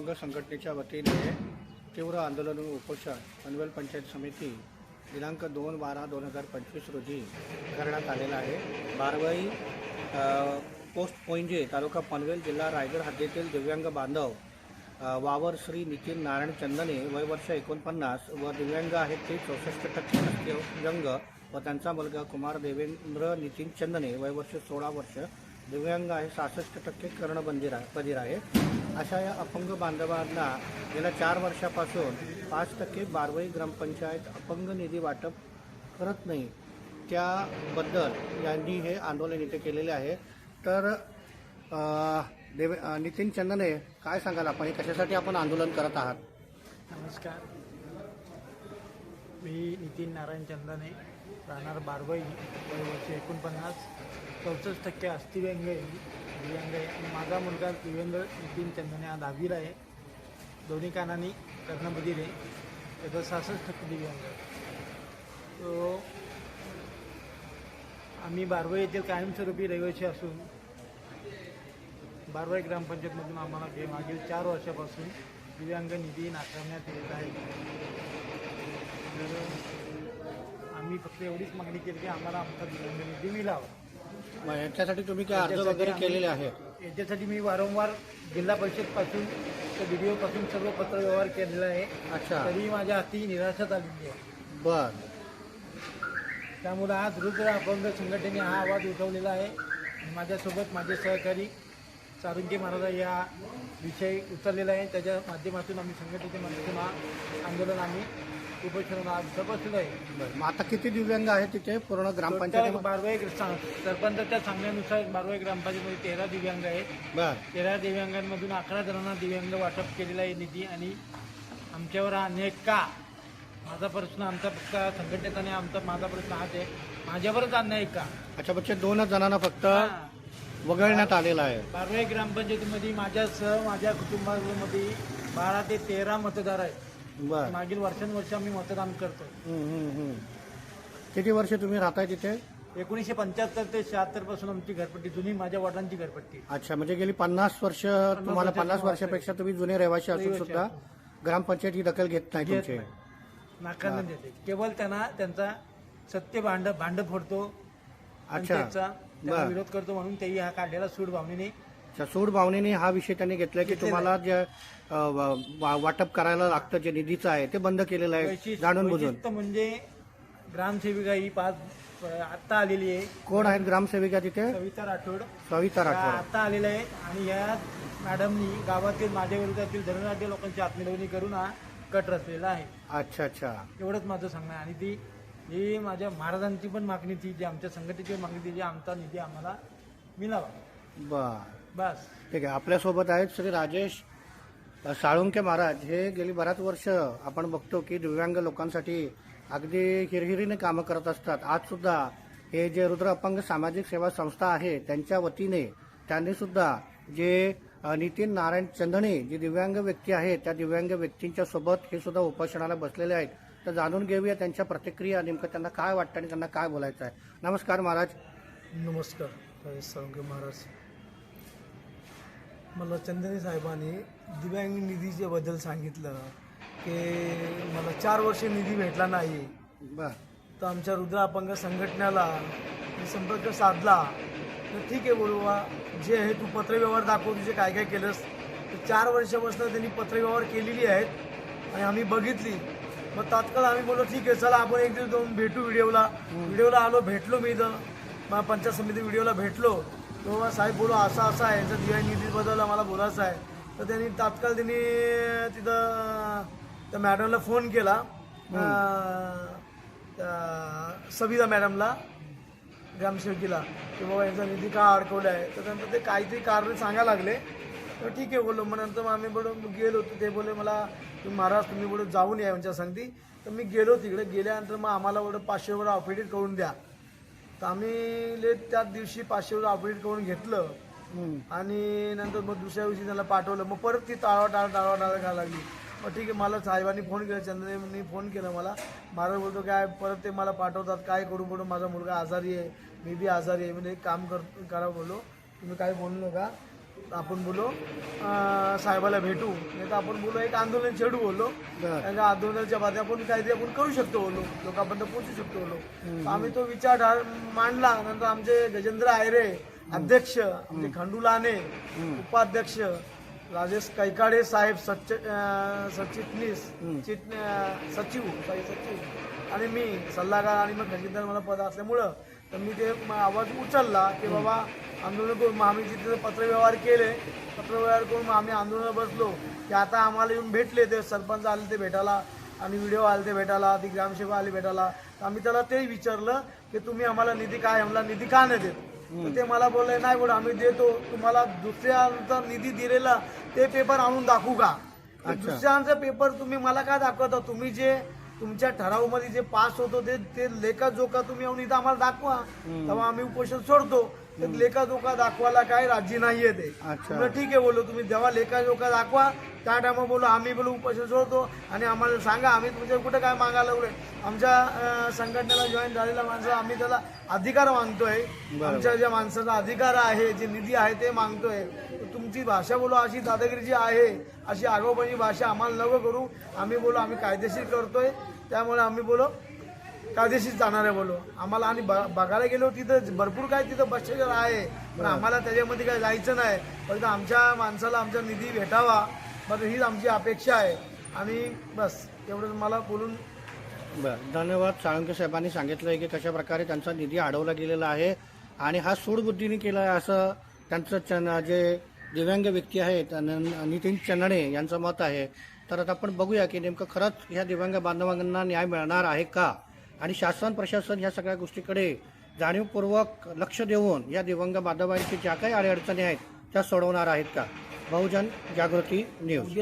अपंग संघटनेच्या वतीने तीव्र आंदोलन व उपोषण पनवेल पंचायत समिती दिनांक 2/12/2025 रोजी करण्यात आलेला आहे। बारवाई पोस्ट पोंजे तालुका पनवेल जिल्हा रायगड हद्दीतील दिव्यांग बांधव वावर श्री नितीन नारायण चंदने वय वर्ष 49 व दिव्यांग आहेत ते 64% दिव्यांग व त्यांचा मुलगा कुमार देवेंद्र नितीन चंदने वय वर्ष 16 वर्ष दिव्यांग आहे 66% कर्णबधीर आहे। अशा या अपंग बांधवांना गेल्या 4 वर्षापासून 5% बारवाई ग्रामपंचायत अपंग निधी वाटप करत नाही, त्याबद्दल यांनी हे आंदोलन इथे केलेले आहे। तर नितीन चंदने काय सांगाल आपण, हे कशासाठी आपण आंदोलन करत आहात? नमस्कार, मी नितीन नारायण चंदने, राहणार बारवाई, वय वर्ष 49, 64% अस्थिव्यंग दिव्यांग आहे आणि माझा मुलगा दिव्यांग नितीन चंदने हा 10वीला आहे। दोन्ही कानांनी कर्णबधीर आहे, त्याचा 66% दिव्यांग आहे। तो आम्ही बारवाई येथील कायमस्वरूपी रहिवासी असून बारवाई ग्रामपंचायतमधून आम्हाला मागील 4 वर्षापासून दिव्यांग निधी नाकारण्यात येत आहे। तर आम्ही फक्त एवढीच मागणी केली की आम्हाला आमचा दिव्यांग निधी मिळावा। मग याच्यासाठी तुम्ही काय अर्ज वगैरे केलेले आहेत? याच्यासाठी मी वारंवार जिल्हा परिषदपासून तर व्हिडिओपासून सर्व पत्रव्यवहार केलेला आहे। अच्छा, तरी माझ्या हाती निराशाच आलेली आहे। बर, त्यामुळे आज रुद्र अपंग संघटनेने हा आवाज उठवलेला आहे। माझ्यासोबत माझे सहकारी सारुंगे महाराज या विषय उचललेला आहे, त्याच्या माध्यमातून आम्ही संघटनेच्या माध्यमातून हा आंदोलन आम्ही उपोषण आज बसलो आहे। मग आता किती दिव्यांग आहेत तिथे पूर्ण ग्रामपंचायत? बारवाई सरपंचाच्या सांगण्यानुसार बारवाई ग्रामपंचायतमध्ये 13 दिव्यांग आहेत। बर, 13 दिव्यांगांमधून 11 जणांना दिव्यांग वाटप केलेला आहे निधी, आणि आमच्यावर हा अन्याय का? माझा प्रश्न, आमचा फक्त संघटनेचा आणि माझा प्रश्न हाच आहे, माझ्यावरच अन्याय का? अच्छा, बच्चे 2 जणांना फक्त वगळण्यात आलेला आहे। बारवाई ग्रामपंचायतीमध्ये माझ्यासह माझ्या कुटुंबामध्ये 12 ते 13 मतदार आहेत। बर, मागील वर्षानुवर्ष आम्ही मतदान करतो। किती वर्ष तुम्ही राहताय तिथे? 1975 ते 76 पासून आमची घरपट्टी, जुनी माझ्या वडिलांची घरपट्टी। अच्छा, म्हणजे गेली 50 वर्ष, तुम्हाला 50 वर्षापेक्षा तुम्ही जुने रहिवासी असून सुद्धा ग्रामपंचायत ही दखल घेत नाही तुमचे? नाकारण्यात येते। केवळ त्यांना त्यांचा सत्य भांड फोडतो आणि अच्छा, त्याचा विरोध करतो, म्हणून तेही हा काढलेला सूड भावनेने सूड भावनेने हा विषय त्यांनी घेतलाय की तुम्हाला जे वाटप करायला लागतं, जे निधीचं आहे ते बंद केलेलं आहे जाणून बुजून। म्हणजे ग्रामसेविका ही 5 आता आलेली आहे। कोण आहेत ग्रामसेविका तिथे? सविता राठोड आता आलेल्या आहे, आणि या मॅडमनी गावातील माझ्या विरोधातील धनराज्य लोकांची आत्मनिर्भरणी करून हा कट रचलेला आहे। अच्छा अच्छा, एवढंच माझं सांगणं आहे। आणि ही माझ्या महाराजांची पण मागणी ती, जी आमच्या संघटनेची मागणी ती, जी आमचा निधी आम्हाला मिळावा। बस ठीक आहे। आपल्यासोबत आहेत श्री राजेश साळुंके महाराज। हे गेली बऱ्याच वर्ष आपण बघतो की दिव्यांग लोकांसाठी अगदी हिरहिरीने कामं करत असतात। आज सुद्धा हे जे रुद्र अपंग सामाजिक सेवा संस्था आहे त्यांच्या वतीने त्यांनी सुद्धा जे नितीन नारायण चंदने जे दिव्यांग व्यक्ती आहेत त्या दिव्यांग व्यक्तींच्या सोबत हे सुद्धा उपोषणाला बसलेले आहेत। तर जाणून घेऊया त्यांच्या प्रतिक्रिया, नेमकं त्यांना काय वाटतं आणि त्यांना काय बोलायचं आहे। नमस्कार महाराज। नमस्कार राजेश साळुंके महाराज। मला चंदने साहेबांनी दिव्यांग निधीच्या बद्दल सांगितलं की मला 4 वर्ष निधी भेटला नाही। बर, तर आमच्या रुद्र अपंग संघटनेला मी संपर्क साधला, तर ठीक आहे बोलवा, जे आहे तू पत्रव्यवहार दाखव, तुझे काय काय केलंस। तर 4 वर्षापासून त्यांनी पत्रव्यवहार केलेली आहेत आणि आम्ही बघितली। मग तात्काळ आम्ही बोललो ठीक आहे, चला आपण एक दिवस जाऊन भेटू। व्हिडिओला आलो, भेटलो मी इथं मग पंचायत समिती व्हिडिओला भेटलो। तेव्हा साहेब बोलो असं आहे, यांचा दिव्यांग निधीबद्दल आम्हाला बोलायचं आहे। तर त्यांनी तात्काळ तिथं त्या मॅडमला फोन केला, सविता मॅडमला, ग्रामसेवकीला, की बाबा यांचा निधी का अडकवला आहे। तर नंतर ते काहीतरी कारण सांगायला लागले। तर ठीक आहे बोललो। मग नंतर आम्ही बोलो गेलो, तर ते बोलले मला महाराज तुम्ही बोलत जाऊन या यांच्या सांगती। तर मी गेलो, तिकडे गेल्यानंतर मग आम्हाला एवढं 500 वर ऑफिडेट करून द्या। तर आम्ही त्याच दिवशी 500 वर ऑपरेट करून घेतलं, आणि नंतर मग दुसऱ्या दिवशी त्याला पाठवलं। मग परत ती टाळा घालायला लागली। मग ठीक आहे, मला साहेबांनी फोन केला, चंद्रदेवनी फोन केला मला। महाराज बोलतो काय परत ते मला पाठवतात, काय करू बोलू, माझा मुलगा आजारी आहे, मी बी आजारी आहे, म्हणजे एक काम करा बोललो, तुम्ही काय बोलू नका, आपण बोलो साहेबाला भेटू, नाही तर आपण बोलो एक आंदोलन छेडू बोललो. बरं. त्या आंदोलनाच्या बाद आपण काहीतरी आपण करू शकतो बोललो, लोकांपर्यंत पोहोचू शकतो बोललो. तर आम्ही तो विचार मांडला. नंतर आमचे गजेंद्र आयरे अध्यक्ष, आमचे खंडू लाने उपाध्यक्ष, राजेश कैकाडे साहेब सरचिटणीस सचिव आणि मी सल्लागार आणि मग खजिनदार मला पद असल्यामुळं तर मी ते आवाज उचलला की बाबा आंदोलन करून. मग आम्ही तिथे पत्रव्यवहार केले. पत्रव्यवहार करून मग आम्ही आंदोलनात बसलो की आता आम्हाला येऊन भेटले. ते सरपंच आले ते भेटायला आणि व्हिडिओ आले ते भेटायला, ती ग्रामसेवक आली भेटायला. तर आम्ही त्याला ते विचारलं की तुम्ही आम्हाला निधी काय, आम्हाला निधी का नाही देत. तर ते मला बोलले नाही बोल आम्ही देतो, तुम्हाला दुसऱ्यांचा निधी दिलेला ते पेपर आणून दाखवू का. दुसऱ्यांचा पेपर तुम्ही मला काय दाखवता. तुम्ही जे तुमच्या ठरावामध्ये जे पास होतो ते लेखाजोखा तुम्ही येऊन इथं आम्हाला दाखवा, तेव्हा आम्ही उपोषण सोडतो. ते लेखाजोखा दाखवायला काय राजी नाहीये ते. तुला ठीक आहे बोललो, तुम्ही जेव्हा लेखाजोखा दाखवा त्या टायमा बोलू आम्ही बोलू उपोषण सोडतो आणि आम्हाला सांगा आम्ही तुमच्या कुठं काय मागायला लागलोय. आमच्या संघटनेला जॉईन झालेल्या माणसं आम्ही त्याला अधिकार मागतोय. आमच्या ज्या माणसाचा अधिकार आहे, जे निधी आहे ते मागतोय. तुमची भाषा बोलो अशी दादागिरीची आहे, अशी आगाऊपणाची भाषा आम्हाला नको करू. आम्ही बोलो आम्ही कायदेशीर करतोय, त्यामुळे आम्ही बोलो कायदेशीर जाणार आहे बोलो आम्हाला. आणि बघायला गेलो तिथं भरपूर काय तिथं भ्रष्टाचार आहे, पण आम्हाला त्याच्यामध्ये काय जायचं नाही. फक्त आमच्या माणसाला आमचा निधी भेटावा, बस हीच आमची अपेक्षा आहे. आणि बस एवढंच मला बोलून. बरं, धन्यवाद. साळुंखे साहेबांनी सांगितलं आहे की कशा प्रकारे त्यांचा निधी अडवला गेलेला आहे आणि हा सूडबुद्धीने केला आहे असं त्यांचं जे दिव्यांग व्यक्ती आहेत नितीन चन्नणे यांचं मत आहे. तर आता आपण बघूया की नेमकं खरंच ह्या दिव्यांग बांधवांना न्याय मिळणार आहे का आणि शासन प्रशासन ह्या सगळ्या गोष्टीकडे जाणीवपूर्वक लक्ष देऊन या दिव्यांग बांधवांची ज्या काही अडचणी आहेत त्या सोडवणार आहेत का. बहुजन जागृती न्यूज.